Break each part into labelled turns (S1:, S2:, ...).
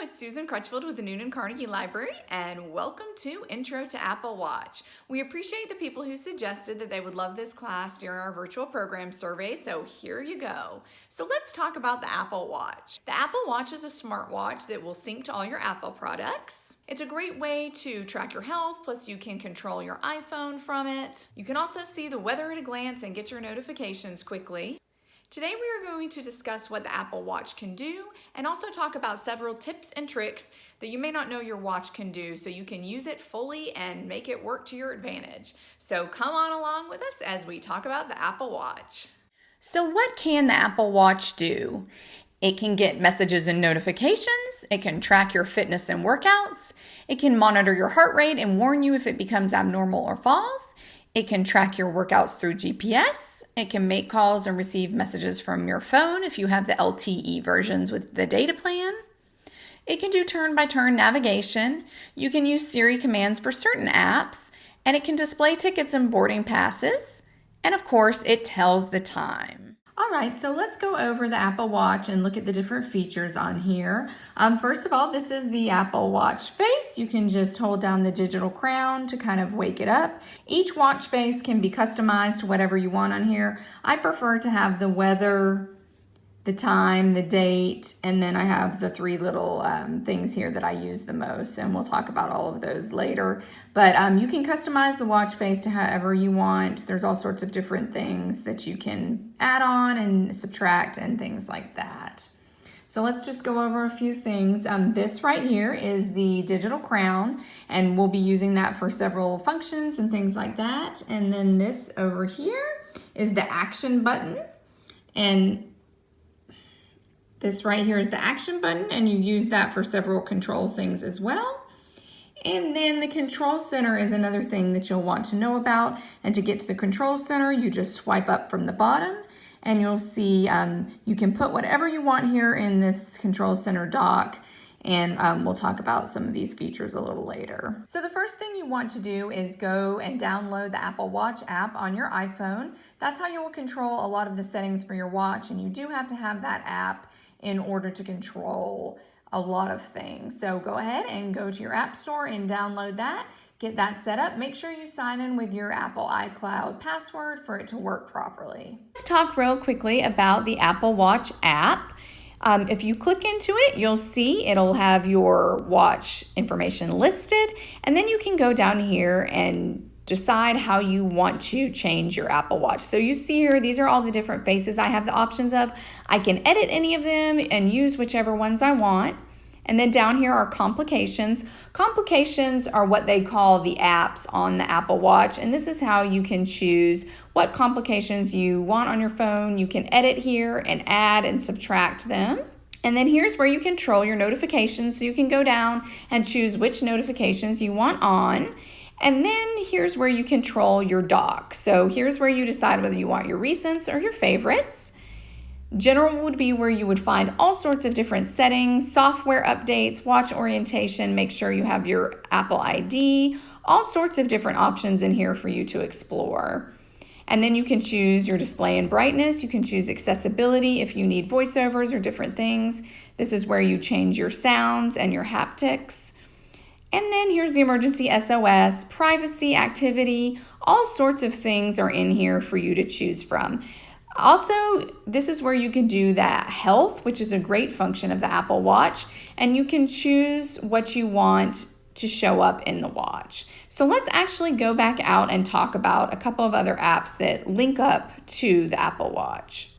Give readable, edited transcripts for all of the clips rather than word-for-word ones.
S1: it's Susan Crutchfield with the Noonan Carnegie Library, and welcome to Intro to Apple Watch. We appreciate the people who suggested that they would love this class during our virtual program survey, so here you go. So let's talk about the Apple Watch. The Apple Watch is a smartwatch that will sync to all your Apple products. It's a great way to track your health, plus you can control your iPhone from it. You can also see the weather at a glance and get your notifications quickly. Today we are going to discuss what the Apple Watch can do and also talk about several tips and tricks that you may not know your watch can do so you can use it fully and make it work to your advantage. So come on along with us as we talk about the Apple Watch. So what can the Apple Watch do? It can get messages and notifications, it can track your fitness and workouts, it can monitor your heart rate and warn you if it becomes abnormal or falls. It can track your workouts through GPS. It can make calls and receive messages from your phone if you have the LTE versions with the data plan. It can do turn-by-turn navigation. You can use Siri commands for certain apps, and it can display tickets and boarding passes. And of course, it tells the time. All right, so let's go over the Apple Watch and look at the different features on here. First of all, this is the Apple Watch face. You can just hold down the digital crown to kind of wake it up. Each watch face can be customized to whatever you want on here. I prefer to have the weather, the time, the date, and then I have the three little things here that I use the most, and we'll talk about all of those later. But you can customize the watch face to however you want. There's all sorts of different things that you can add on and subtract and things like that. So let's just go over a few things. This right here is the digital crown, and we'll be using that for several functions and things like that. And then this over here is the action button, and this right here is the action button, and you use that for several control things as well. And then the control center is another thing that you'll want to know about. And to get to the control center, you just swipe up from the bottom, and you'll see you can put whatever you want here in this control center dock. And we'll talk about some of these features a little later. So the first thing you want to do is go and download the Apple Watch app on your iPhone. That's how you will control a lot of the settings for your watch, and you do have to have that app in order to control a lot of things. So go ahead and go to your app store and download that. Get that set up. Make sure you sign in with your Apple iCloud password for it to work properly. Let's talk real quickly about the Apple Watch app. If you click into it, you'll see it'll have your watch information listed, and then you can go down here and decide how you want to change your Apple Watch. So you see here, these are all the different faces I have the options of. I can edit any of them and use whichever ones I want. And then down here are complications. Complications are what they call the apps on the Apple Watch, and this is how you can choose what complications you want on your phone. You can edit here and add and subtract them. And then here's where you control your notifications. So you can go down and choose which notifications you want on. And then here's where you control your dock. So here's where you decide whether you want your recents or your favorites. General would be where you would find all sorts of different settings, software updates, watch orientation, make sure you have your Apple ID, all sorts of different options in here for you to explore. And then you can choose your display and brightness. You can choose accessibility if you need voiceovers or different things. This is where you change your sounds and your haptics. And then here's the emergency SOS, privacy, activity, all sorts of things are in here for you to choose from. Also, this is where you can do that health, which is a great function of the Apple Watch, and you can choose what you want to show up in the watch. So let's actually go back out and talk about a couple of other apps that link up to the Apple Watch.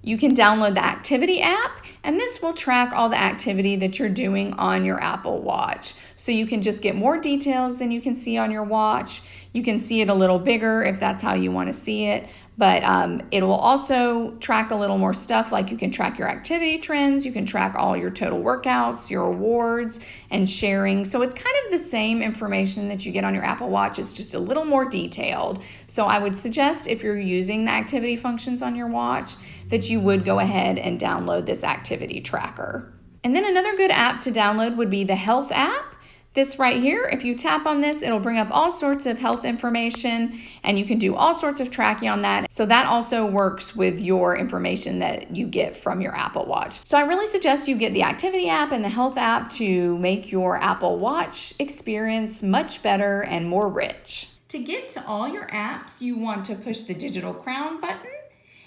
S1: You can download the activity app, and this will track all the activity that you're doing on your Apple Watch. So you can just get more details than you can see on your watch. You can see it a little bigger if that's how you want to see it. But it will also track a little more stuff, like you can track your activity trends, you can track all your total workouts, your awards, and sharing. So it's kind of the same information that you get on your Apple Watch. It's just a little more detailed. So I would suggest if you're using the activity functions on your watch that you would go ahead and download this activity tracker. And then another good app to download would be the Health app. This right here, if you tap on this, it'll bring up all sorts of health information, and you can do all sorts of tracking on that. So that also works with your information that you get from your Apple Watch. So I really suggest you get the activity app and the health app to make your Apple Watch experience much better and more rich. To get to all your apps, you want to push the digital crown button,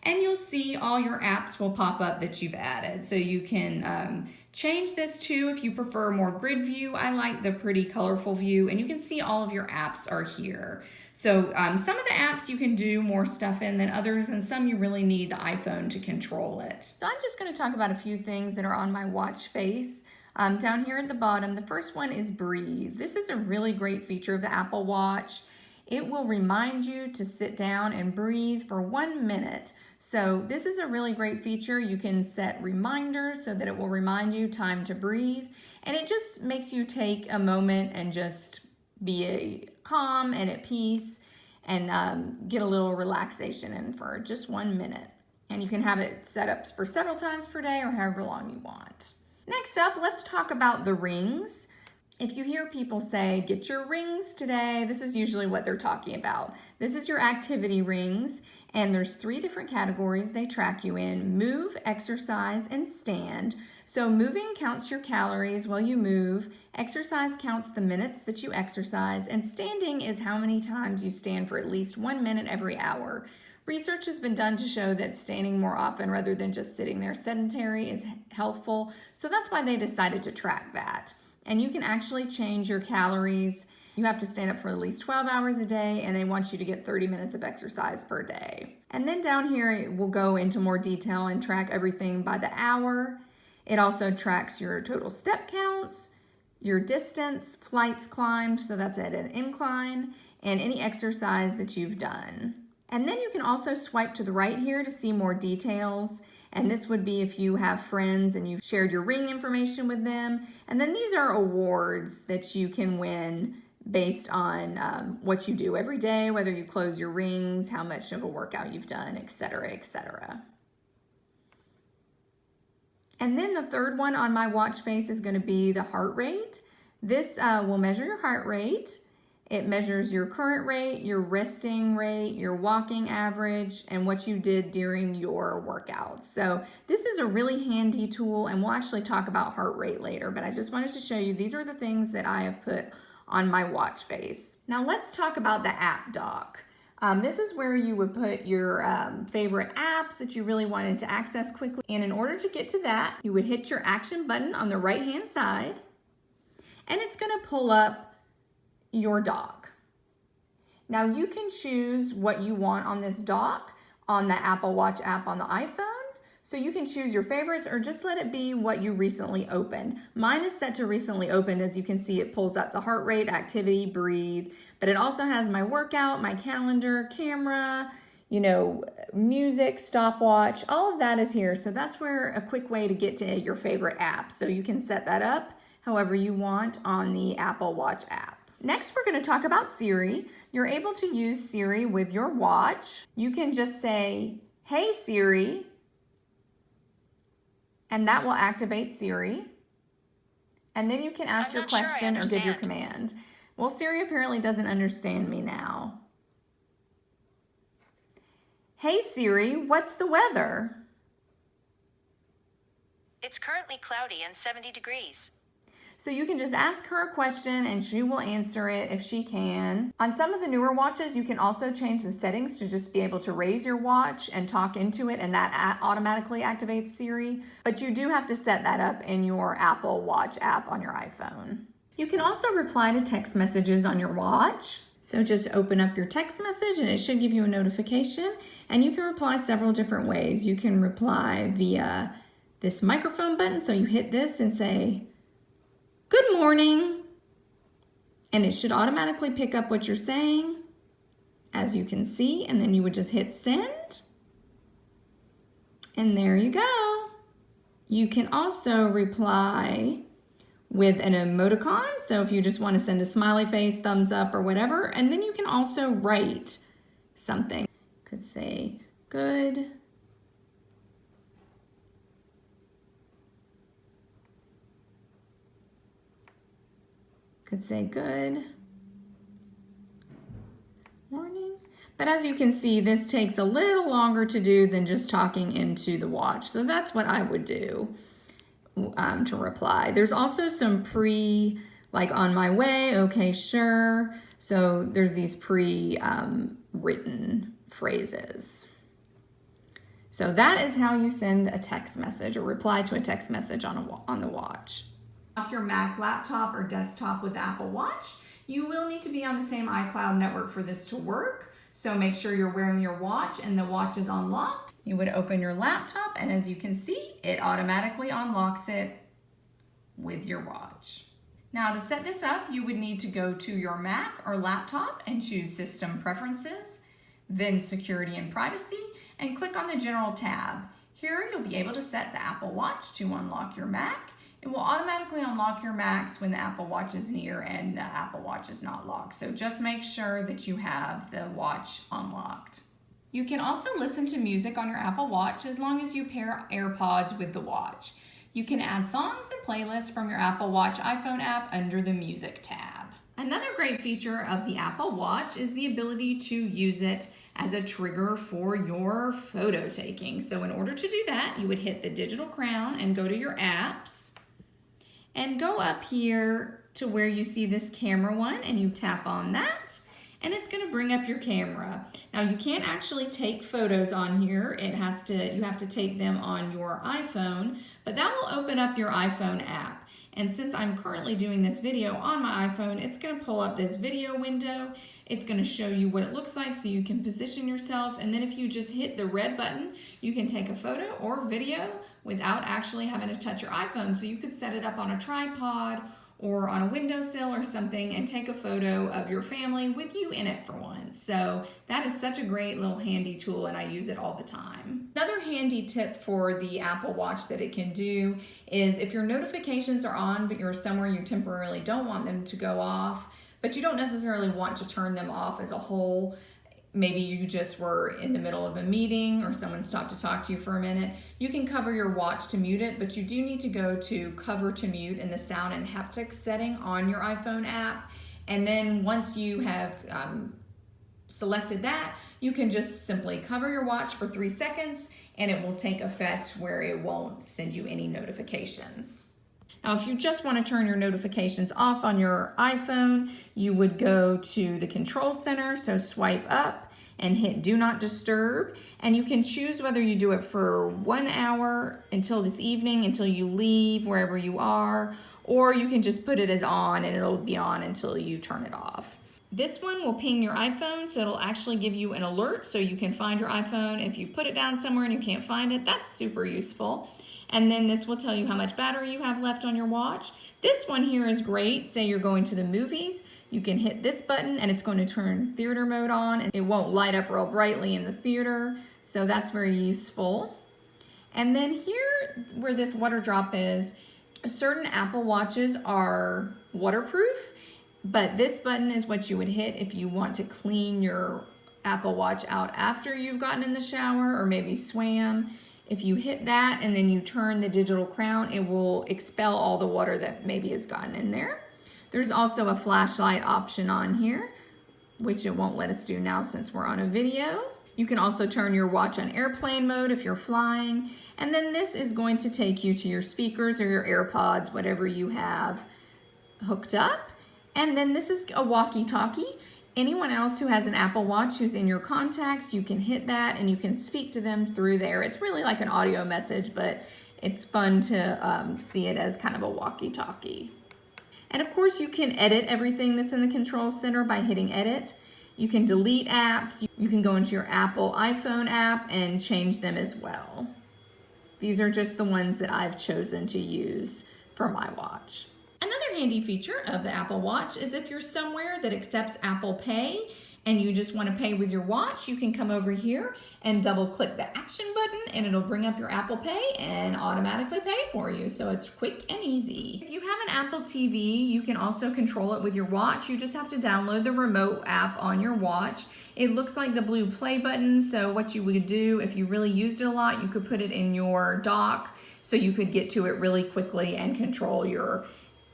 S1: and you'll see all your apps will pop up that you've added. So you can change this too if you prefer more grid view. I like the pretty colorful view, and you can see all of your apps are here. So some of the apps you can do more stuff in than others, and some you really need the iPhone to control it. So I'm just going to talk about a few things that are on my watch face. Down here at the bottom, the first one is breathe. This is a really great feature of the Apple Watch. It will remind you to sit down and breathe for 1 minute. So this is a really great feature. You can set reminders so that it will remind you time to breathe. And it just makes you take a moment and just be calm and at peace and get a little relaxation in for just 1 minute. And you can have it set up for several times per day or however long you want. Next up, let's talk about the rings. If you hear people say, get your rings today, this is usually what they're talking about. This is your activity rings, and there's 3 different categories they track you in: move, exercise, and stand. So moving counts your calories while you move, exercise counts the minutes that you exercise, and standing is how many times you stand for at least 1 minute every hour. Research has been done to show that standing more often rather than just sitting there sedentary is healthful, so that's why they decided to track that. And you can actually change your calories. You have to stand up for at least 12 hours a day, and they want you to get 30 minutes of exercise per day. And then down here, it will go into more detail and track everything by the hour. It also tracks your total step counts, your distance, flights climbed, so that's at an incline, and any exercise that you've done. And then you can also swipe to the right here to see more details. And this would be if you have friends and you've shared your ring information with them. And then these are awards that you can win based on what you do every day, whether you close your rings, how much of a workout you've done, etc., etc. And then the third one on my watch face is going to be the heart rate. This will measure your heart rate. It measures your current rate, your resting rate, your walking average, and what you did during your workouts. So this is a really handy tool, and we'll actually talk about heart rate later, but I just wanted to show you these are the things that I have put on my watch face. Now let's talk about the app dock. This is where you would put your favorite apps that you really wanted to access quickly. And in order to get to that, you would hit your action button on the right-hand side, and it's gonna pull up your dock. Now you can choose what you want on this dock on the Apple Watch app on the iPhone. So you can choose your favorites or just let it be what you recently opened. Mine is set to recently opened. As you can see, it pulls up the heart rate, activity, breathe, but it also has my workout, my calendar, camera, music, stopwatch, all of that is here. So that's where a quick way to get to your favorite app. So you can set that up however you want on the Apple Watch app. Next, we're going to talk about Siri. You're able to use Siri with your watch. You can just say, "Hey Siri," and that will activate Siri. And then you can ask your question or give your command. Well, Siri apparently doesn't understand me now. "Hey Siri, what's the weather?"
S2: It's currently cloudy and 70 degrees.
S1: So you can just ask her a question and she will answer it if she can. On some of the newer watches, you can also change the settings to just be able to raise your watch and talk into it, and that automatically activates Siri. But you do have to set that up in your Apple Watch app on your iPhone. You can also reply to text messages on your watch. So just open up your text message and it should give you a notification, and you can reply several different ways. You can reply via this microphone button. So you hit this and say, "Good morning," and it should automatically pick up what you're saying, as you can see, and then you would just hit send, and there you go. You can also reply with an emoticon, so if you just want to send a smiley face, thumbs up, or whatever, and then you can also write something. Could say, "Good Could say good morning. But as you can see, this takes a little longer to do than just talking into the watch. So that's what I would do to reply. There's also some like on my way, okay, sure. So there's these written phrases. So that is how you send a text message or reply to a text message on the watch. Off your Mac laptop or desktop with the Apple Watch, you will need to be on the same iCloud network for this to work. So make sure you're wearing your watch and the watch is unlocked. You would open your laptop, and as you can see, it automatically unlocks it with your watch. Now to set this up, you would need to go to your Mac or laptop and choose System Preferences, then Security and Privacy, and click on the General tab. Here you'll be able to set the Apple Watch to unlock your Mac. It will automatically unlock your Macs when the Apple Watch is near and the Apple Watch is not locked. So just make sure that you have the watch unlocked. You can also listen to music on your Apple Watch as long as you pair AirPods with the watch. You can add songs and playlists from your Apple Watch iPhone app under the Music tab. Another great feature of the Apple Watch is the ability to use it as a trigger for your photo taking. So in order to do that, you would hit the digital crown and go to your apps and go up here to where you see this camera one, and you tap on that, and it's going to bring up your camera. Now you can't actually take photos on here. You have to take them on your iPhone, but that will open up your iPhone app. And since I'm currently doing this video on my iPhone, it's going to pull up this video window. It's going to show you what it looks like so you can position yourself. And then if you just hit the red button, you can take a photo or video without actually having to touch your iPhone. So you could set it up on a tripod or on a windowsill or something and take a photo of your family with you in it for once. So that is such a great little handy tool, and I use it all the time. Another handy tip for the Apple Watch that it can do is if your notifications are on but you're somewhere you temporarily don't want them to go off, but you don't necessarily want to turn them off as a whole. Maybe you just were in the middle of a meeting or someone stopped to talk to you for a minute. You can cover your watch to mute it, but you do need to go to cover to mute in the sound and haptics setting on your iPhone app. And then once you have selected that, you can just simply cover your watch for 3 seconds and it will take effect where it won't send you any notifications. Now, if you just want to turn your notifications off on your iPhone, you would go to the control center, so swipe up and hit Do Not Disturb, and you can choose whether you do it for 1 hour until this evening, until you leave wherever you are, or you can just put it as on and it'll be on until you turn it off. This one will ping your iPhone, so it'll actually give you an alert so you can find your iPhone. If you've put it down somewhere and you can't find it, that's super useful. And then this will tell you how much battery you have left on your watch. This one here is great. Say you're going to the movies, you can hit this button and it's going to turn theater mode on, and it won't light up real brightly in the theater. So that's very useful. And then here where this water drop is, certain Apple Watches are waterproof, but this button is what you would hit if you want to clean your Apple Watch out after you've gotten in the shower or maybe swam. If you hit that and then you turn the digital crown, it will expel all the water that maybe has gotten in there. There's also a flashlight option on here, which it won't let us do now since we're on a video. You can also turn your watch on airplane mode if you're flying. And then this is going to take you to your speakers or your AirPods, whatever you have hooked up. And then this is a walkie-talkie. Anyone else who has an Apple Watch who's in your contacts, you can hit that and you can speak to them through there. It's really like an audio message, but it's fun to see it as kind of a walkie-talkie. And of course, you can edit everything that's in the control center by hitting edit. You can delete apps. You can go into your Apple iPhone app and change them as well. These are just the ones that I've chosen to use for my watch. Another handy feature of the Apple Watch is if you're somewhere that accepts Apple Pay and you just want to pay with your watch, you can come over here and double click the action button and it'll bring up your Apple Pay and automatically pay for you. So it's quick and easy. If you have an Apple TV, you can also control it with your watch. You just have to download the remote app on your watch. It looks like the blue play button. So what you would do if you really used it a lot, you could put it in your dock so you could get to it really quickly and control your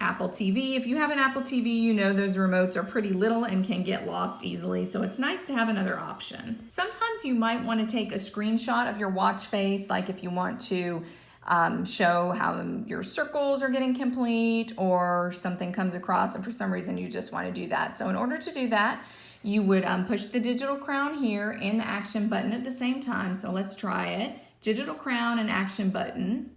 S1: Apple TV. If you have an Apple TV, you know those remotes are pretty little and can get lost easily, so it's nice to have another option. Sometimes you might want to take a screenshot of your watch face, like if you want to show how your circles are getting complete or something comes across and for some reason you just want to do that. So in order to do that, you would push the digital crown here and the action button at the same time. So let's try it. Digital crown and action button.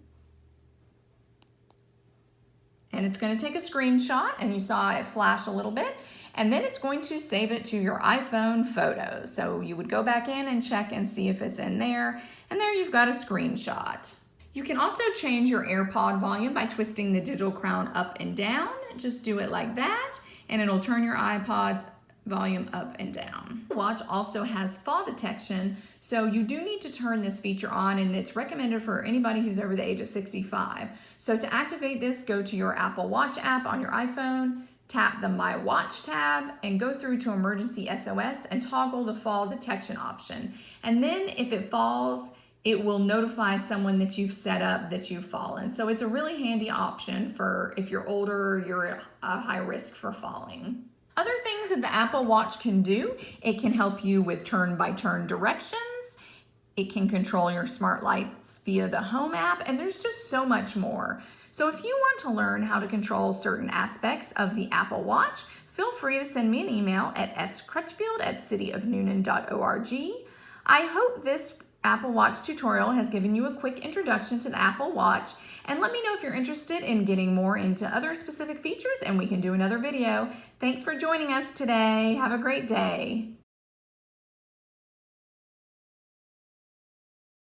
S1: And it's going to take a screenshot, and you saw it flash a little bit, and then it's going to save it to your iPhone photos. So you would go back in and check and see if it's in there, and there you've got a screenshot. You can also change your AirPod volume by twisting the digital crown up and down. Just do it like that, and it'll turn your iPod's volume up and down. The watch also has fall detection, so you do need to turn this feature on, and it's recommended for anybody who's over the age of 65. So to activate this, go to your Apple Watch app on your iPhone, tap the My Watch tab, and go through to Emergency SOS and toggle the fall detection option. And then if it falls, it will notify someone that you've set up that you've fallen. So it's a really handy option for if you're older, you're at a high risk for falling. Other things that the Apple Watch can do, it can help you with turn-by-turn directions. It can control your smart lights via the Home app, and there's just so much more. So if you want to learn how to control certain aspects of the Apple Watch, feel free to send me an email at scrutchfield@cityofnoonan.org. I hope this Apple Watch tutorial has given you a quick introduction to the Apple Watch, and let me know if you're interested in getting more into other specific features and we can do another video. Thanks for joining us today. Have a great day.